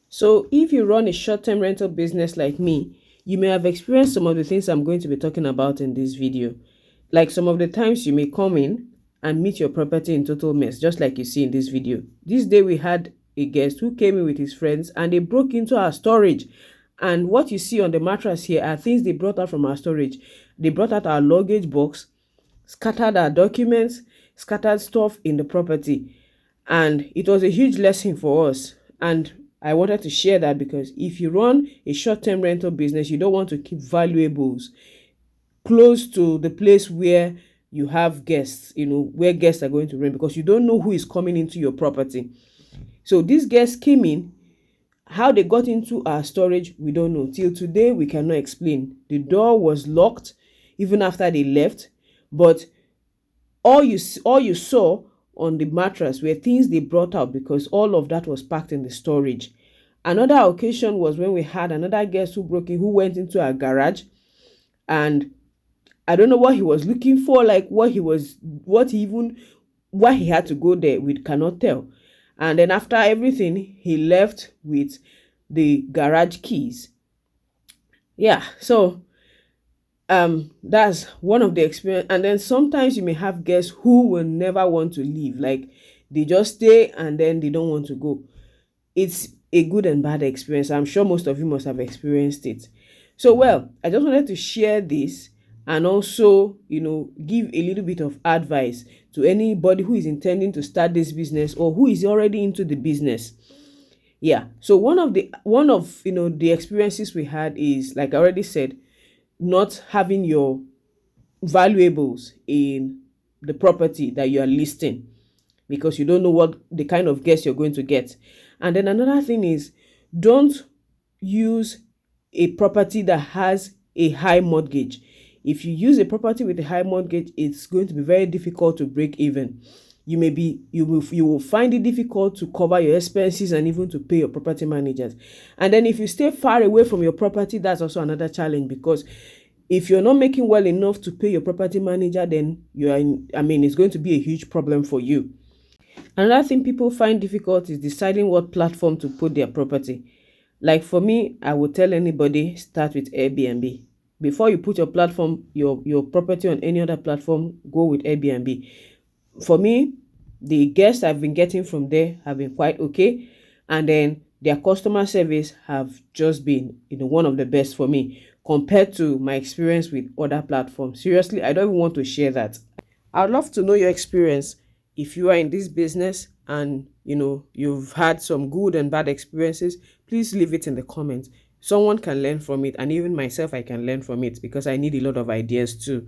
So, if you run a short term rental business like me, you may have experienced some of the things I'm going to be talking about in this video. Like some of the times you may come in and meet your property in total mess, just like you see in this video. This day, we had a guest who came in with his friends and they broke into our storage. And what you see on the mattress here are things they brought out from our storage. They brought out our luggage box, scattered our documents, scattered stuff in the property. And it was a huge lesson for us. And I wanted to share that because if you run a short-term rental business, you don't want to keep valuables close to the place where you have guests, where guests are going to rent, because you don't know who is coming into your property. So these guests came in. How they got into our storage, we don't know. Till today, we cannot explain. The door was locked even after they left, but all you saw on the mattress were things they brought out because all of that was packed in the storage. Another occasion was when we had another guest who went into our garage, and I don't know what he was looking for, like why he had to go there, we cannot tell. And then after everything, he left with the garage keys. Yeah, so that's one of the experience. And then sometimes you may have guests who will never want to leave, like they just stay and then they don't want to go. It's a good and bad experience. I'm sure most of you must have experienced it. So, well, I just wanted to share this and also, give a little bit of advice to anybody who is intending to start this business or who is already into the business. Yeah. So one of the experiences we had is, like I already said, not having your valuables in the property that you are listing because you don't know what the kind of guest you're going to get. And then another thing is, don't use a property that has a high mortgage. If you use a property with a high mortgage, it's going to be very difficult to break even. You will find it difficult to cover your expenses and even to pay your property managers. And then if you stay far away from your property, that's also another challenge, because if you're not making well enough to pay your property manager, then it's going to be a huge problem for you. Another thing people find difficult is deciding what platform to put their property. Like for me, I would tell anybody, start with Airbnb. Before you put your property on any other platform, go with Airbnb. For me, the guests I've been getting from there have been quite okay, and then their customer service have just been one of the best for me compared to my experience with other platforms. Seriously, I don't even want to share that. I'd love to know your experience. If you are in this business and you've had some good and bad experiences, please leave it in the comments. Someone can learn from it, and even myself, I can learn from it because I need a lot of ideas too.